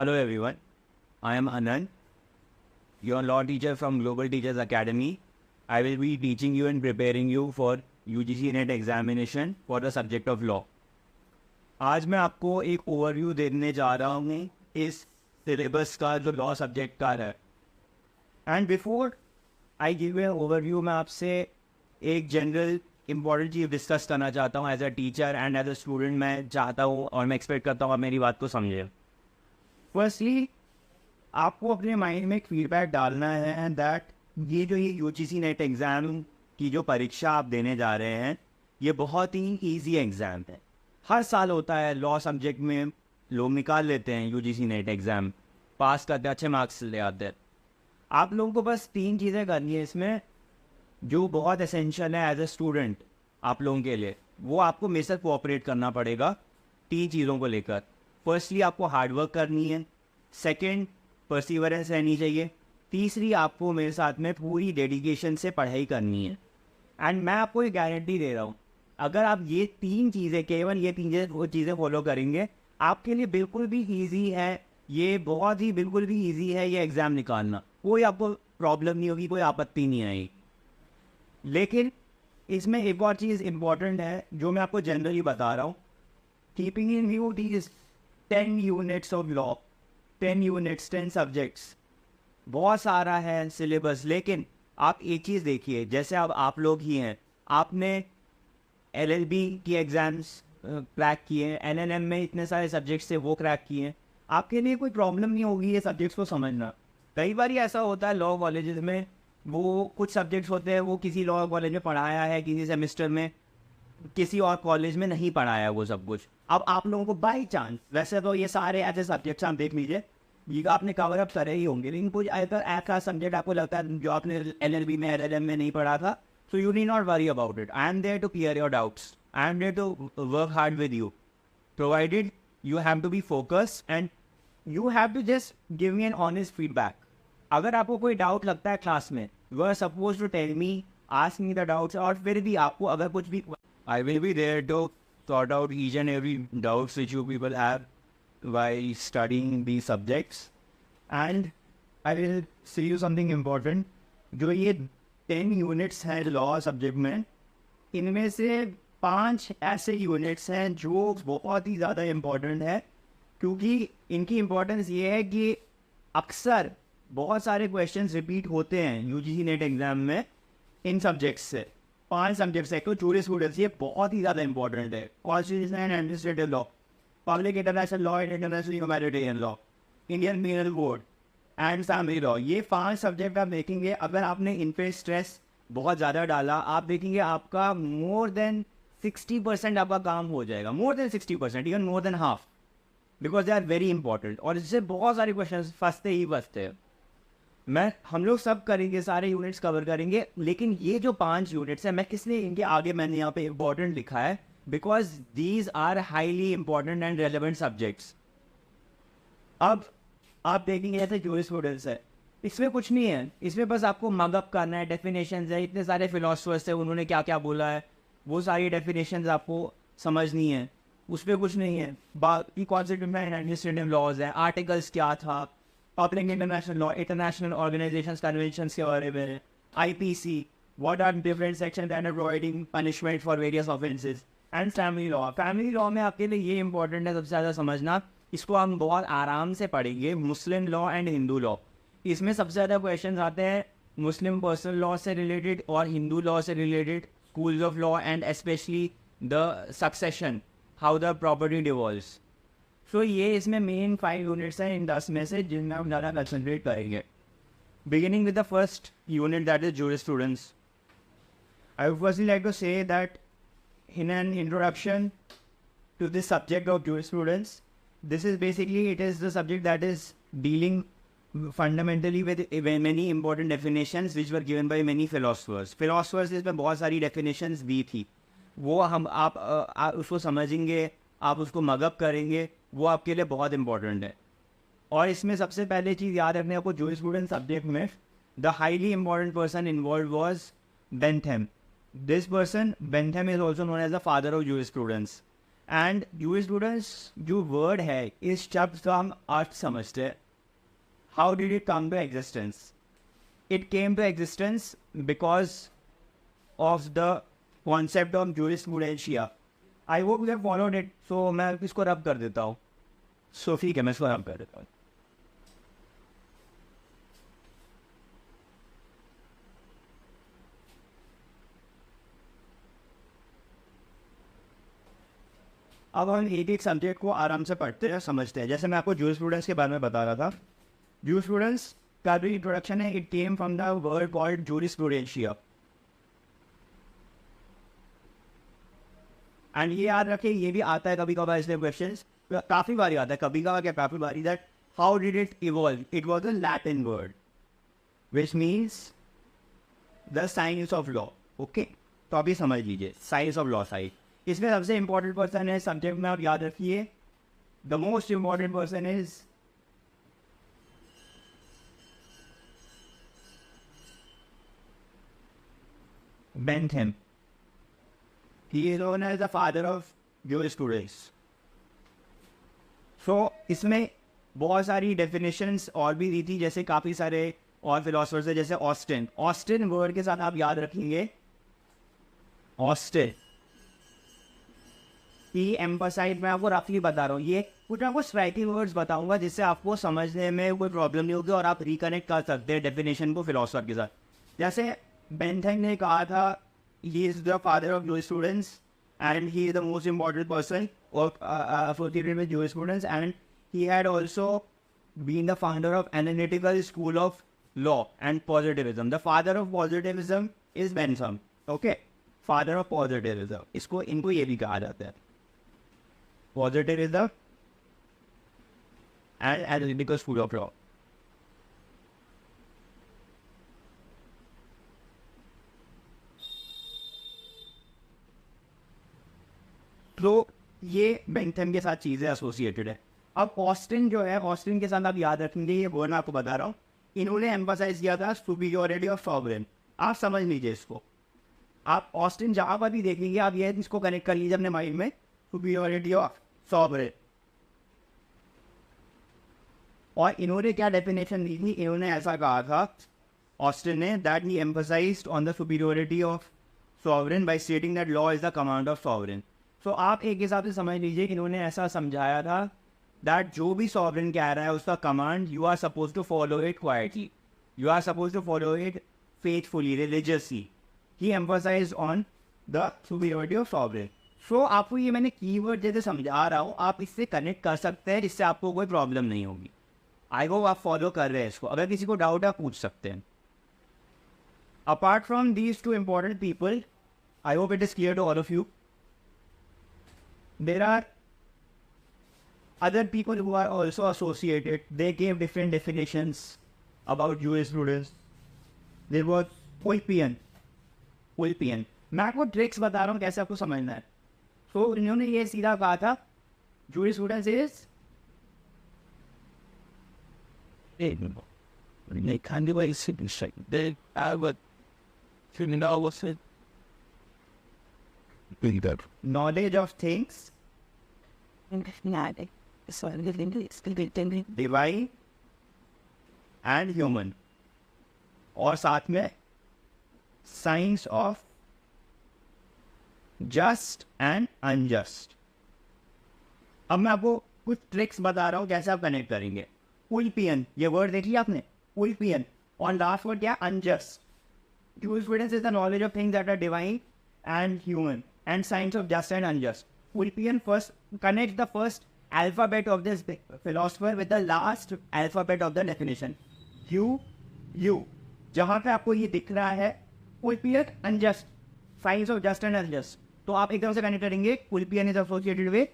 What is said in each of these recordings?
Hello everyone, I am Anand, your law teacher from Global Teachers Academy. I will be teaching you and preparing you for UGC NET examination for the subject of law. आज मैं आपको एक overview देने जा रहा हूँ इस syllabus का जो लॉ सब्जेक्ट का है. And before I give a overview मैं आपसे एक जनरल इंपॉर्टेंट चीज़ डिस्कस करना चाहता हूँ. As a teacher and as a student मैं चाहता हूँ और मैं एक्सपेक्ट करता हूँ आप मेरी बात को समझें. फर्स्टली आपको अपने माइंड में एक फीडबैक डालना है दैट ये जो यूजीसी नेट एग्ज़ाम की जो परीक्षा आप देने जा रहे हैं ये बहुत ही इजी एग्ज़ाम है. हर साल होता है लॉ सब्जेक्ट में, लोग निकाल लेते हैं यूजीसी नेट एग्ज़ाम, पास करते अच्छे मार्क्स ले आते हैं. आप लोगों को बस 3 चीज़ें करनी है इसमें जो बहुत एसेंशियल है एज ए स्टूडेंट आप लोगों के लिए. वो आपको मेरे साथ कोऑपरेट करना पड़ेगा 3 चीज़ों को लेकर. फर्स्टली आपको हार्डवर्क करनी है, सेकंड परसिवरेंस रहनी चाहिए, तीसरी आपको मेरे साथ में पूरी डेडिकेशन से पढ़ाई करनी है. एंड मैं आपको ये गारंटी दे रहा हूँ अगर आप ये 3 चीज़ें केवल ये 3 चीज़ें फॉलो करेंगे आपके लिए बिल्कुल भी ईजी है. ये बहुत ही बिल्कुल भी ईजी है ये एग्ज़ाम निकालना. कोई आपको प्रॉब्लम नहीं होगी, कोई आपत्ति नहीं आएगी. लेकिन इसमें एक और चीज़ इम्पॉर्टेंट है जो मैं आपको जनरली बता रहा हूँ. Keeping in view these 10 units of law, 10 units 10 subjects, बहुत सारा है सिलेबस. लेकिन आप एक चीज़ देखिए, जैसे अब आप लोग ही हैं, आपने LLB की एग्ज़ाम्स क्रैक किए, LLM में इतने सारे सब्जेक्ट्स थे वो क्रैक किए. आपके लिए कोई प्रॉब्लम नहीं होगी ये सब्जेक्ट्स को समझना. कई बार ऐसा होता है लॉ कॉलेजेस में, वो कुछ सब्जेक्ट्स होते हैं वो किसी लॉ कॉलेज में पढ़ाया है, किसी सेमेस्टर में किसी और कॉलेज में नहीं पढ़ाया वो सब कुछ. अब आप लोगों को बाई चांस, वैसे तो ये सारे ऐसे सब्जेक्ट्स आप देख लीजिए ये आपने कवर अप करे ही होंगे, लेकिन कुछ ऐसा सब्जेक्ट आपको लगता है जो आपने LLB में LLM में नहीं पढ़ा था, so you need not worry about it. I am there to clear your doubts, I am there to work hard with you, provided you have to be focus and you have to just give me an honest feedback. अगर आपको कोई doubt लगता है class में, you are suppose to tell me, ask me the doubts. और फिर भी आपको अगर कुछ भी, I will be there to sort out each and every doubts which you people have while studying these subjects. And I will say you something important. जो ये 10 units हैं लॉ सब्जेक्ट में, इनमें से 5 ऐसे यूनिट्स हैं जो बहुत ही ज़्यादा इम्पोर्टेंट है. क्योंकि इनकी इम्पोर्टेंस ये है कि अक्सर बहुत सारे क्वेश्चंस रिपीट होते हैं यूजीसी नेट एग्ज़ाम में इन सब्जेक्ट्स से. 5 सब्जेक्ट्स है तो जूरिस्प्रूडेंस ये बहुत ही ज़्यादा इंपॉर्टेंट है. Constitutional and administrative law, public international law and international humanitarian law, Indian penal code and family law. ये 5 सब्जेक्ट आप देखेंगे, अगर आपने इन पे स्ट्रेस बहुत ज़्यादा डाला, आप देखेंगे आपका मोर देन 60% आपका काम हो जाएगा. More than 60%, even more than half, because they are very important. और इससे बहुत सारे क्वेश्चन फंसते ही फंसते हैं. हम लोग सब करेंगे, सारे यूनिट्स कवर करेंगे, लेकिन ये जो 5 यूनिट्स हैं, मैं किसलिए इनके आगे मैंने यहाँ पे इम्पोर्टेंट लिखा है, because these are highly important and relevant subjects. अब आप देखेंगे ऐसे जूरिस्प्रूडेंस है, इसमें कुछ नहीं है, इसमें बस आपको मगअप करना है. डेफिनेशंस है, इतने सारे फिलोसफर्स है, उन्होंने क्या क्या बोला है वो सारी डेफिनेशंस आपको समझनी है, उस पर कुछ नहीं है. बाकी कॉन्स्टिट्यूशनल एंड एडमिनिस्ट्रेटिव लॉज है, आर्टिकल्स क्या था, public international law, international organisations conventions के बारे में, IPC, what are different sections and providing punishment for various offences, and family law. Family law में आपके लिए ये इंपॉर्टेंट है सबसे ज़्यादा समझना, इसको हम बहुत आराम से पढ़ेंगे. Muslim law and Hindu law, इसमें सबसे ज़्यादा क्वेश्चन आते हैं मुस्लिम पर्सनल लॉ से रिलेटेड और हिंदू लॉ से related, schools of law and specially the succession, how the property devolves. So ये इसमें मेन 5 यूनिट्स हैं इन 10 में से जिनमें हम ज़्यादा कंसनट्रेट करेंगे. Beginning with the first unit that is jurisprudence. I would firstly like to say that in an introduction to this subject of jurisprudence, this is basically it is the subject that is dealing fundamentally with many important definitions which were given by many philosophers. इसमें बहुत सारी definitions दी थी, वो हम आप उसको समझेंगे, आप उसको मगअप करेंगे, वो आपके लिए बहुत इंपॉर्टेंट है. और इसमें सबसे पहले चीज़ याद रखने आपको जूरिस्प्रूडेंस सब्जेक्ट में, the highly important person involve was Bentham. This person, Bentham, is also known as the father of jurisprudence. And you students जो वर्ड है इस शब्द का हम अर्थ समझते हैं. How did it come to existence? It came to existence because of the concept of jurisprudentia. I hope you have followed it. So मैं इसको रब कर देता हूँ. सो ठीक है, मैं इसको रब कर देता हूँ. अब हम एक एक सब्जेक्ट को आराम से पढ़ते हैं, समझते हैं. जैसे मैं आपको जूरिस्प्रूडेंस के बारे में बता रहा था. जूरिस्प्रूडेंस का जो इंट्रोडक्शन है, it came from the word called jurisprudentia. And ये याद रखें, ये भी आता है कभी कभार इसलिए क्वेश्चन, काफ़ी बारी आता है, कभी कभार क्या काफ़ी बारी, that how did it evolve. It was a Latin word which means the science of law. Okay, तो अभी समझ लीजिए साइंस ऑफ लॉ साइड. इसमें सबसे इंपॉर्टेंट पर्सन है सब्जेक्ट में, आप याद रखिए. The most important person is Bentham. He is known as the father of jurisprudence. So इसमें बहुत सारी डेफिनेशंस और भी दी थी, जैसे काफ़ी सारे और फिलोसफर्स है, जैसे ऑस्टिन. ऑस्टिन वर्ड के साथ आप याद रखेंगे ऑस्टिन. ही एम्फसाइज, मैं आपको रफली बता रहा हूँ, ये कुछ आपको स्ट्राइकिंग वर्ड्स बताऊंगा जिससे आपको समझने में कोई प्रॉब्लम नहीं होगी और आप रिकनेक्ट कर सकते हैं डेफिनेशन को फिलोसफर के साथ. जैसे बेंथम ने कहा था, he is the father of jurisprudence and he is the most important person associated with jurisprudence, and he had also been the founder of analytical school of law and positivism. The father of positivism is Bentham. Okay, father of positivism. इसको इनको ये भी कहा जाता है, positivism and analytical school of law. तो ये Bentham के साथ चीज़ें एसोसिएटेड है. अब ऑस्टिन जो है, ऑस्टिन के साथ आप याद रखेंगे, ये वर्ड मैं आपको बता रहा हूँ, इन्होंने एम्फसाइज किया था सुपीरियरिटी ऑफ सॉवरेन. आप समझ लीजिए इसको. आप ऑस्टिन जहाँ पर भी देखेंगे, आप ये इसको कनेक्ट कर लीजिए अपने माइंड में, सुपीरियरिटी ऑफ सॉवरेन. और इन्होंने क्या डेफिनेशन दी थी, इन्होंने ऐसा कहा था ऑस्टिन ने, that he emphasized on the superiority of sovereign by stating that law is the command of sovereign. तो आप एक हिसाब से समझ लीजिए, इन्होंने ऐसा समझाया था दैट जो भी सॉवरेन कह रहा है उसका command, you are suppose to follow it quietly, you are suppose to follow it faithfully, religiously. He emphasized on the superiority of sovereign. So आपको ये मैंने कीवर्ड जैसे समझा रहा हूँ, आप इससे कनेक्ट कर सकते हैं, जिससे आपको कोई प्रॉब्लम नहीं होगी. आई होप आप फॉलो कर रहे हैं इसको. अगर किसी को डाउट है पूछ सकते हैं. Apart from these two important people, I hope it is clear to all of you, there are other people who are also associated. They gave different definitions about jurisprudence. There was Ulpian. मैं आपको tricks बता रहा हूँ कैसे आपको समझना है. तो इन्होंने ये सीधा कहा था, jurisprudence is they can't do it. They have a knowledge of things divine and human, और साथ में science of just and unjust. अब मैं आपको कुछ ट्रिक्स बता रहा हूँ कैसे आप कनेक्ट करेंगे. उल्पियन, ये वर्ड देख लिया आपने, उल्पियन. और लास्ट वर्ड क्या, unjust. Jurisprudence is the knowledge of things that are divine and human, and science of just and unjust. Ulpian first connects the first alphabet of this philosopher with the last alphabet of the definition. U. जहाँ पे आपको ये दिख रहा है, Ulpian unjust, science of just and unjust. तो आप एकदम से कनेक्ट करेंगे. Ulpian is associated with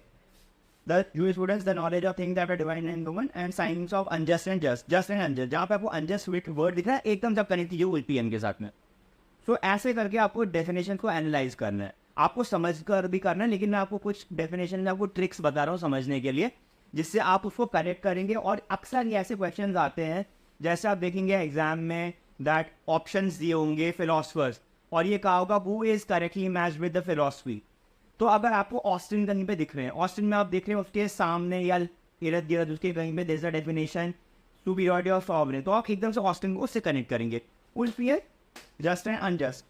the jurisprudence, the knowledge of things that are divine and human, and science of unjust and just and unjust. जहाँ पे आपको unjust word दिख रहा है, एकदम से आप कनेक्ट कीजिए Ulpian के साथ में. तो ऐसे करके आपको डेफिनेशन को एनालाइज करना है, आपको समझ कर भी करना है, लेकिन मैं आपको कुछ डेफिनेशन में आपको ट्रिक्स बता रहा हूँ समझने के लिए, जिससे आप उसको करेक्ट करेंगे. और अक्सर ये ऐसे क्वेश्चंस आते हैं, जैसे आप देखेंगे एग्जाम में, दैट ऑप्शंस दिए होंगे फिलोसफर्स, और ये कहा होगा who is correctly matched with the philosophy. तो अगर आपको ऑस्टिन कहीं पे दिख रहे हैं, ऑस्टिन में आप देख रहे हैं उसके सामने या इर्द गिर्द उसके कहीं पे there is a definition superiority of sovereign, तो आप एकदम से ऑस्टिन को उससे कनेक्ट करेंगे। Ulpian just and unjust,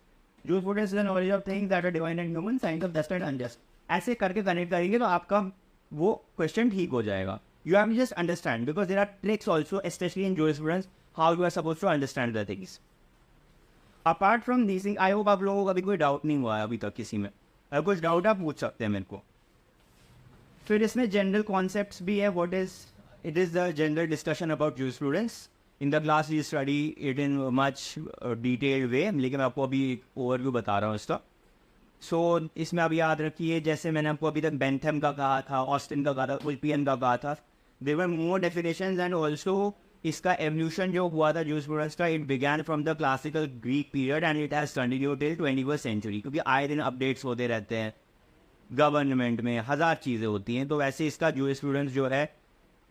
जो students the knowledge of things that are divine and human, science of just and unjust, ऐसे करके कनेक्ट करेंगे तो आपका वो क्वेश्चन ठीक हो जाएगा। You have to just understand because there are tricks also specially in jurisprudence how you are suppose to understand the things. Apart from this thing, I hope आप लोगों को अभी कोई डाउट नहीं हुआ है अभी तक किसी में। अगर कुछ डाउट आप पूछ सकते हैं मेरे को। फिर इसमें जनरल कॉन्सेप्ट्स भी है। What is it is the general discussion about jurisprudence. In the class we study it in much detailed way, लेकिन मैं आपको अभी एक ओवरव्यू बता रहा हूँ इसका। सो इसमें आप याद रखिए, जैसे मैंने आपको अभी तक बेंथम का कहा था, ऑस्टिन का कहा था, उल्पियन का कहा था, there were more definitions and also इसका एवोल्यूशन जो हुआ था जूरिस्प्रूडेंस का, it began from the classical Greek period and it has continued till 21st century, क्योंकि आए दिन अपडेट्स होते रहते हैं गवर्नमेंट में, हज़ार चीज़ें होती हैं। तो वैसे इसका जूरिस्प्रूडेंस जो है,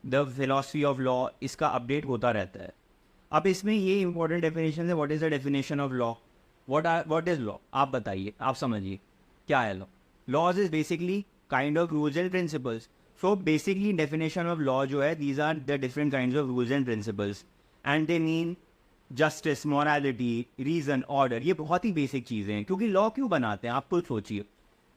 द फिलॉसफी ऑफ लॉ, इसका अपडेट होता रहता है। अब इसमें ये इंपॉर्टेंट डेफिनेशन है, what is the definition of law, what is law, आप बताइए, आप समझिए क्या है law. Laws is basically kind of rules and principles. So basically definition of law जो है, these are the different kinds of rules and principles and they mean justice, morality, reason, order. ये बहुत ही बेसिक चीज़ें हैं। क्योंकि law क्यों बनाते हैं आप खुद सोचिए,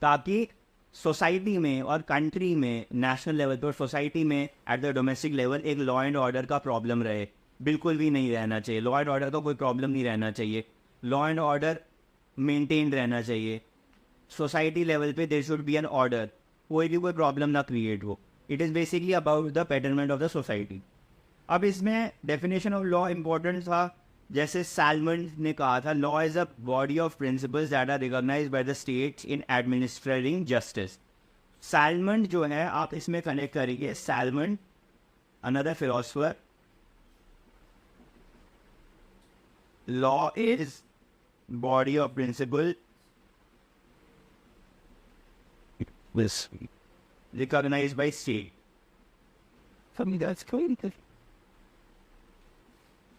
ताकि सोसाइटी में और कंट्री में, नेशनल लेवल पर, सोसाइटी में, एट द डोमेस्टिक लेवल एक लॉ एंड ऑर्डर का प्रॉब्लम रहे। बिल्कुल भी नहीं रहना चाहिए। लॉ एंड ऑर्डर का कोई प्रॉब्लम नहीं रहना चाहिए। लॉ एंड ऑर्डर मेंटेन रहना चाहिए। सोसाइटी लेवल पे there should be an order, कोई भी कोई प्रॉब्लम ना क्रिएट हो। It is basically about the betterment of the society. अब इसमें डेफिनेशन ऑफ लॉ इम्पोर्टेंट था, जैसे सैलमन ने कहा था, law is a body of principles that are recognised by the states in administrating justice. Salmond जो है, आप इसमें कनेक्ट करेंगे Salmond, another philosopher, law is body of principle was recognized by state. For me that's clear.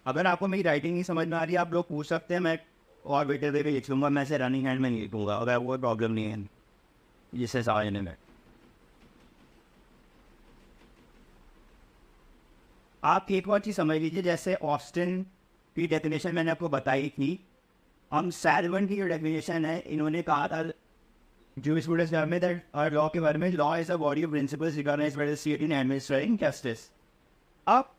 अगर आपको मेरी writing नहीं समझ में आ रही है, आप लोग पूछ सकते हैं, मैं और बेटर वे पे लिख लूँगा। मैं से रनिंग हैंड में नहीं लिखूँगा, अगर कोई प्रॉब्लम नहीं है जिससे समझने में। आप एक और चीज़ समझ लीजिए, जैसे ऑस्टिन की डेफिनेशन मैंने आपको बताई थी, हम सैलमन की जो डेफिनेशन है, इन्होंने कहा था जूरिस्प्रूडेंस में दैट और लॉ के बारे में, law is a body of principles recognised by the state in administrating justice. अब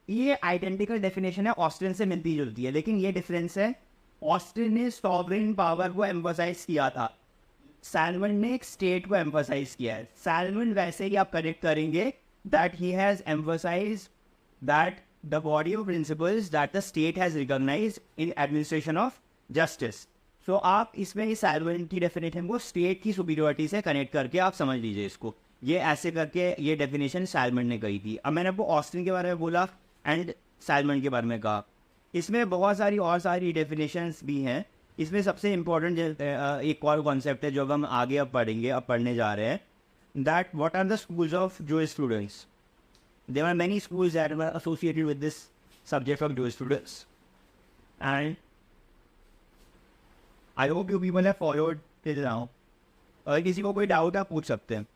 ये आइडेंटिकल डेफिनेशन है, ऑस्टिन से मिलती जुलती है, लेकिन ये डिफरेंस है, ऑस्टिन ने सॉवरेन पावर को एम्फोसाइज किया था, सैलमन ने एक स्टेट को एम्फोसाइज किया है। सैलमन वैसे ही आप कनेक्ट करेंगे that he has emphasise that the body of principles that the state has recognized in administration of justice. So आप इसमें इस सैलमन की डेफिनेशन को स्टेट की सुपीरियरिटी से कनेक्ट करके आप समझ लीजिए इसको। ये ऐसे करके ये डेफिनेशन सैलमन ने कही थी। अब मैंने आपको ऑस्टिन के बारे में बोला एंड सैलमन के बारे में कहा। इसमें बहुत सारी और सारी डेफिनेशंस भी हैं। इसमें सबसे इम्पोर्टेंट एक और कॉन्सेप्ट है जो हम आगे अब पढ़ेंगे, अब पढ़ने जा रहे हैं, that what are the schools of jurisprudence. There are many schools that were associated with this subject of jurisprudence, and I hope you people have followed till now. अगर किसी को कोई डाउट आप पूछ सकते हैं।